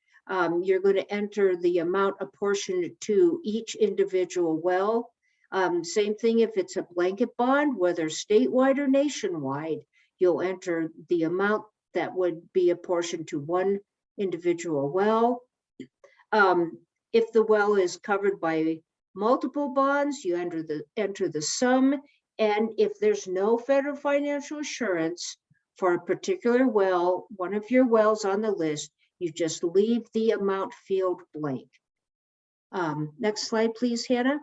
you're going to enter the amount apportioned to each individual well. Same thing if it's a blanket bond, whether statewide or nationwide, you'll enter the amount that would be apportioned to one individual well. If the well is covered by multiple bonds, you enter the sum. And if there's no federal financial assurance for a particular well, one of your wells on the list, you just leave the amount field blank. Next slide, please, Hannah.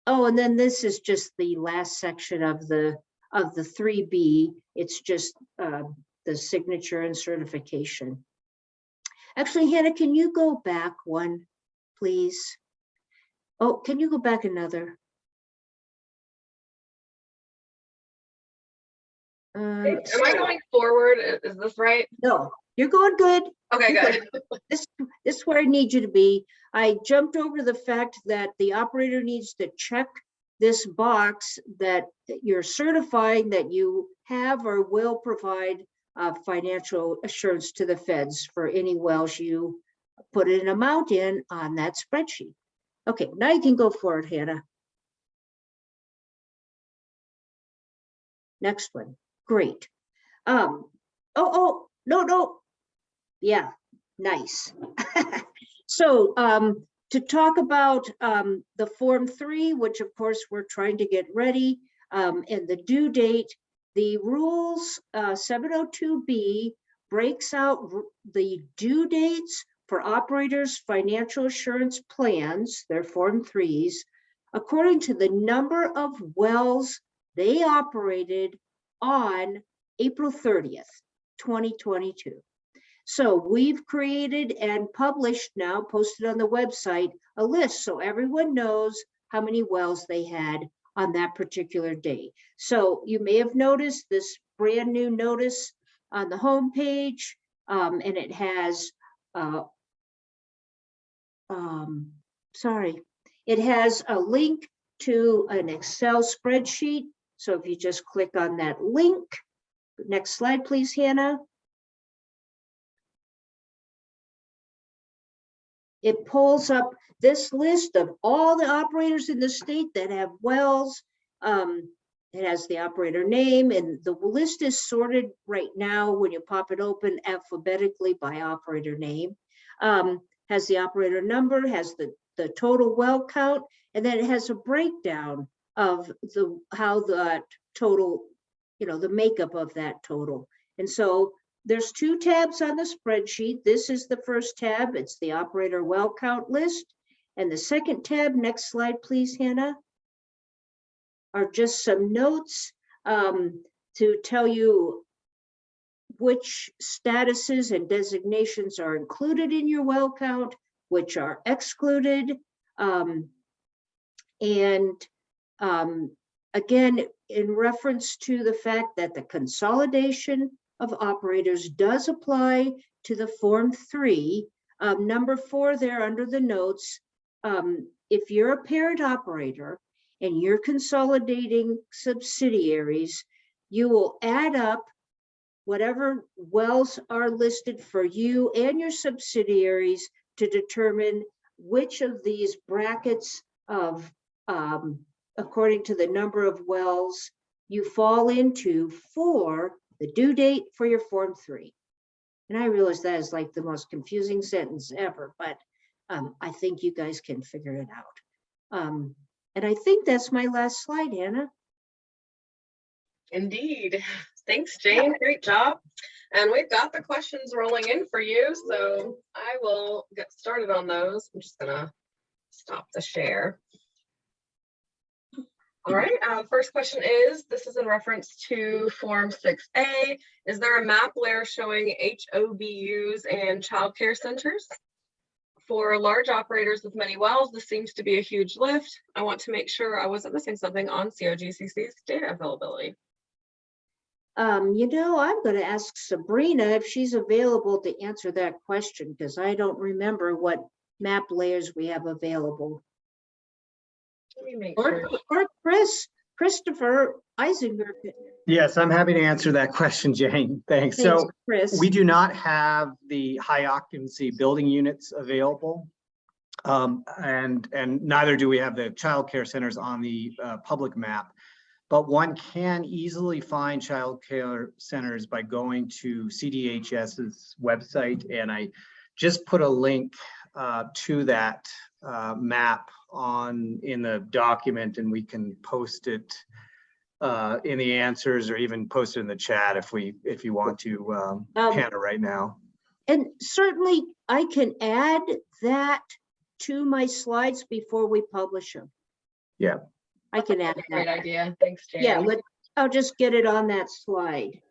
Oh, and then this is just the last section of the 3B. It's just the signature and certification. Actually, Hannah, can you go back one, please? Oh, can you go back another? Am I going forward? Is this right? No, you're going good. Okay, You're good. This is where I need you to be. I jumped over the fact that the operator needs to check this box that you're certifying that you have or will provide financial assurance to the feds for any wells you put an amount in on that spreadsheet. Okay, now you can go forward, Hannah. Next one. Great. Oh, no. Yeah, nice. So to talk about the Form 3, which of course we're trying to get ready, and the due date, the rules 702B breaks out the due dates for operators' financial assurance plans, their Form 3s, according to the number of wells they operated on April 30th, 2022. So we've created and published now, posted on the website, a list so everyone knows how many wells they had on that particular day. So you may have noticed this brand new notice on the homepage, and it has, it has a link to an Excel spreadsheet. So if you just click on that link, next slide, please, Hannah. It pulls up this list of all the operators in the state that have wells. It has the operator name, and the list is sorted right now when you pop it open alphabetically by operator name. Has the operator number, has the total well count, and then it has a breakdown of how the total, the makeup of that total. And so there's two tabs on the spreadsheet. This is the first tab. It's the operator well count list. And the second tab, next slide, please, Hannah, are just some notes to tell you which statuses and designations are included in your well count, which are excluded. Again, in reference to the fact that the consolidation of operators does apply to the Form 3. Number 4 there under the notes, if you're a parent operator and you're consolidating subsidiaries, you will add up whatever wells are listed for you and your subsidiaries to determine which of these brackets of, according to the number of wells you fall into for the due date for your Form 3. And I realize that is like the most confusing sentence ever, but I think you guys can figure it out. And I think that's my last slide, Hannah. Indeed. Thanks, Jane. Great job. And we've got the questions rolling in for you, so I will get started on those. I'm just gonna stop the share. All right, first question is, this is in reference to Form 6A. Is there a map layer showing HOBUs and childcare centers? For large operators with many wells, this seems to be a huge lift. I want to make sure I wasn't missing something on COGCC's data availability. I'm going to ask Sabrina if she's available to answer that question, because I don't remember what map layers we have available. Let me make sure. Or Christopher Eisinger. Yes, I'm happy to answer that question, Jane. Thanks. Thanks, So Chris. we do not have the high occupancy building units available. And neither do we have the childcare centers on the public map. But one can easily find childcare centers by going to CDHS's website. And I just put a link to that map in the document, and we can post it in the answers or even post it in the chat if you want to, Hannah, right now. And certainly I can add that to my slides before we publish them. Yeah. I can add that. Great idea. Thanks, Jane. Yeah, I'll just get it on that slide.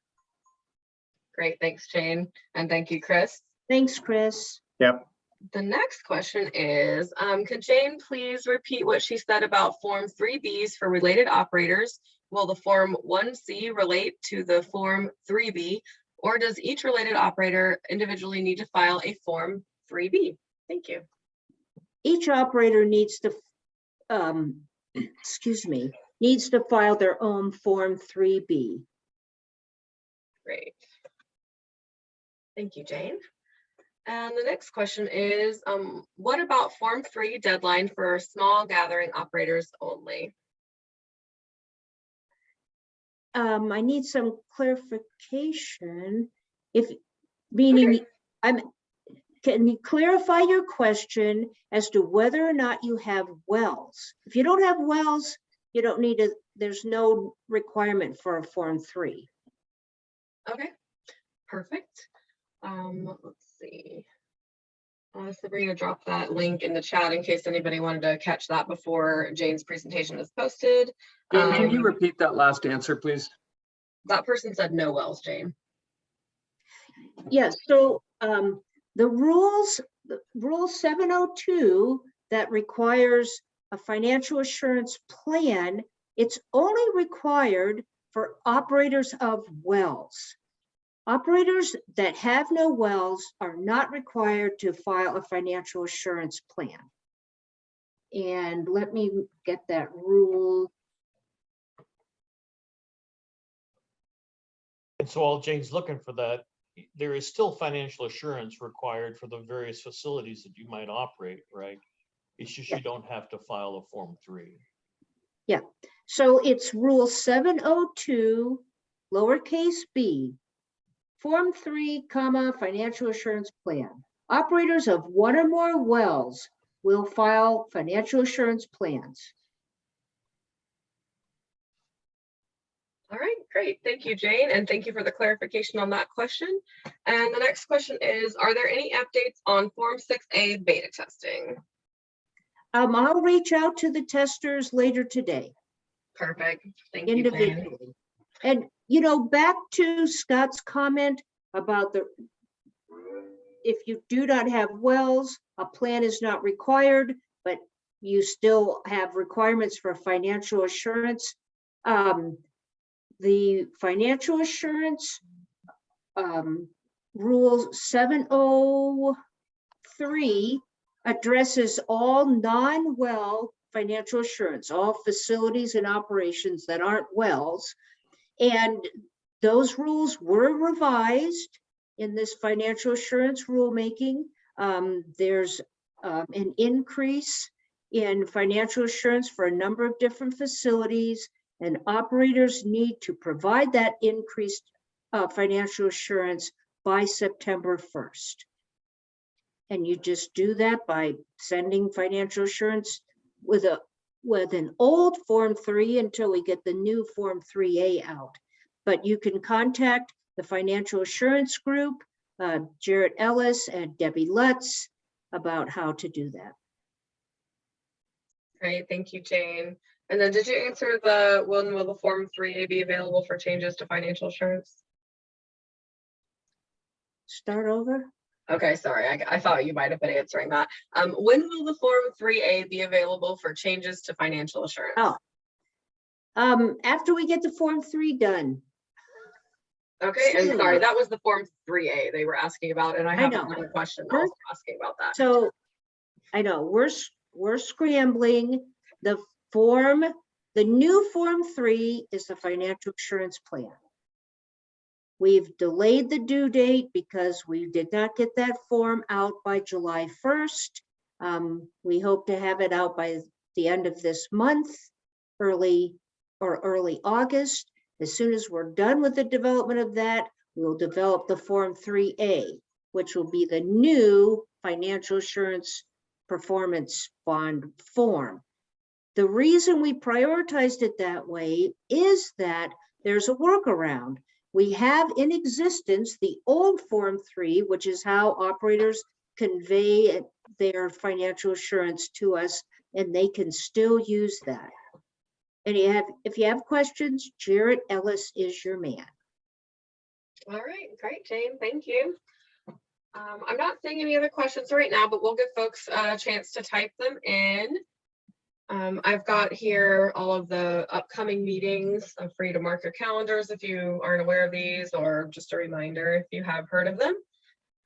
Great. Thanks, Jane. And thank you, Chris. Thanks, Chris. Yep. The next question is, could Jane please repeat what she said about Form 3Bs for related operators? Will the Form 1C relate to the Form 3B, or does each related operator individually need to file a Form 3B? Thank you. Each operator needs to, needs to file their own Form 3B. Great. Thank you, Jane. And the next question is, what about Form 3 deadline for small gathering operators only? I need some clarification. Meaning, Okay. Can you clarify your question as to whether or not you have wells? If you don't have wells, you don't need to, there's no requirement for a Form 3. Okay, perfect. Let's see. Sabrina dropped that link in the chat in case anybody wanted to catch that before Jane's presentation is posted. Jane, can you repeat that last answer, please? That person said no wells, Jane. Yes, so the rules, Rule 702 that requires a financial assurance plan, it's only required for operators of wells. Operators that have no wells are not required to file a financial assurance plan. And let me get that rule. And so while Jane's looking for that, there is still financial assurance required for the various facilities that you might operate, right? It's just you don't have to file a Form 3. Yeah, so it's Rule 702, lowercase b, Form 3, financial assurance plan. Operators of one or more wells will file financial assurance plans. All right, great. Thank you, Jane. And thank you for the clarification on that question. And the next question is, are there any updates on Form 6A beta testing? I'll reach out to the testers later today. Perfect. Thank you, Jane. Individually. And, you know, back to Scott's comment about if you do not have wells, a plan is not required, but you still have requirements for financial assurance. The financial assurance Rule 703 addresses all non-well financial assurance, all facilities and operations that aren't wells. And those rules were revised in this financial assurance rulemaking. There's an increase in financial assurance for a number of different facilities, and operators need to provide that increased financial assurance by September 1st. And you just do that by sending financial assurance with an old Form 3 until we get the new Form 3A out. But you can contact the financial assurance group, Jarrett Ellis and Debbie Lutz, about how to do that. Great, thank you, Jane. And then did you answer the when will the Form 3A be available for changes to financial assurance? Start over. Okay, sorry, I thought you might have been answering that. When will the Form 3A be available for changes to financial assurance? Oh, after we get the Form 3 done. Okay, and sorry, that was the Form 3A they were asking about, and I have know. another question also asking about that. So I know we're scrambling. The new Form 3 is the financial assurance plan. We've delayed the due date because we did not get that form out by July 1st. We hope to have it out by the end of this month, early August. As soon as we're done with the development of that, we'll develop the Form 3A, which will be the new financial assurance performance bond form. The reason we prioritized it that way is that there's a workaround. We have in existence the old Form 3, which is how operators convey their financial assurance to us, and they can still use that. And if you have questions, Jarrett Ellis is your man. All right, great, Jane, thank you. I'm not seeing any other questions right now, but we'll give folks a chance to type them in. I've got here all of the upcoming meetings. I'm free to mark your calendars if you aren't aware of these, or just a reminder if you have heard of them.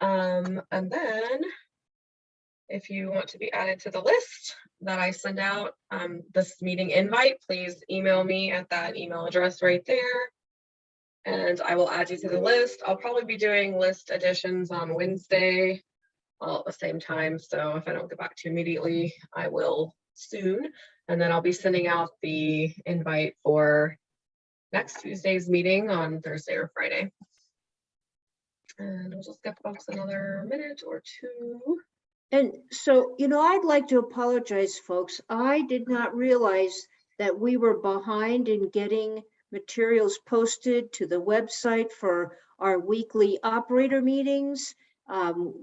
And then if you want to be added to the list that I send out, this meeting invite, please email me at that email address right there. And I will add you to the list. I'll probably be doing list additions on Wednesday all at the same time. So if I don't get back to you immediately, I will soon. And then I'll be sending out the invite for next Tuesday's meeting on Thursday or Friday. And we'll just give folks another minute or two. And so, you know, I'd like to apologize, folks. I did not realize that we were behind in getting materials posted to the website for our weekly operator meetings.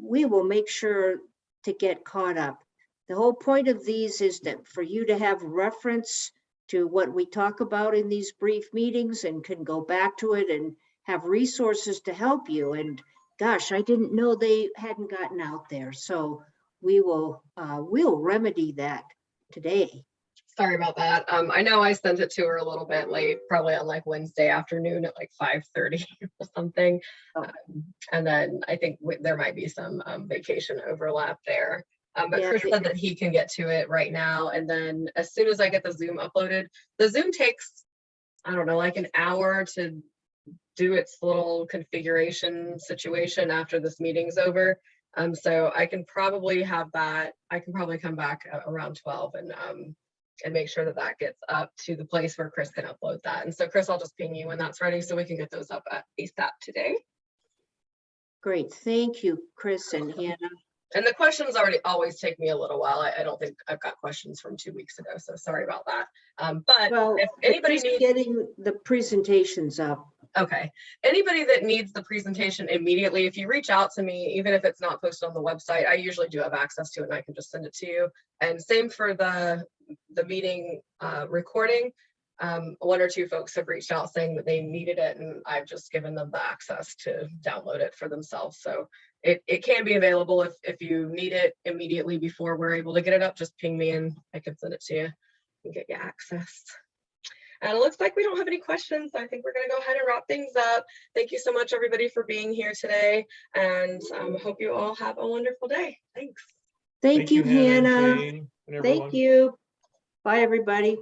We will make sure to get caught up. The whole point of these is that for you to have reference to what we talk about in these brief meetings and can go back to it and have resources to help you. And gosh, I didn't know they hadn't gotten out there. So we'll remedy that today. Sorry about that. I know I sent it to her a little bit late, probably on like Wednesday afternoon at like 5:30 or something. Oh. And then I think there might be some vacation overlap there. But Yeah, Chris said that he can get to it right now. And then as soon as I get the Zoom uploaded, the Zoom takes, I don't know, like an hour to do its little configuration situation after this meeting's over. So I can probably have that. I can probably come back around 12 and make sure that that gets up to the place where Chris can upload that. And so Chris, I'll just ping you when that's ready so we can get those up at ASAP today. great. Thank you, Chris and Hannah. And the questions always take me a little while. I don't think I've got questions from 2 weeks ago, so sorry about that. But Well, if anybody just needs getting the presentations up. Okay, anybody that needs the presentation immediately, if you reach out to me, even if it's not posted on the website, I usually do have access to it and I can just send it to you. And same for the meeting recording. One or two folks have reached out saying that they needed it and I've just given them the access to download it for themselves. So it can be available if you need it immediately before we're able to get it up, just ping me and I can send it to you and get you access. And it looks like we don't have any questions. I think we're going to go ahead and wrap things up. Thank you so much, everybody, for being here today. And hope you all have a wonderful day. Thanks. Thank you, and Hannah. Jane and Thank everyone. you. Bye, everybody.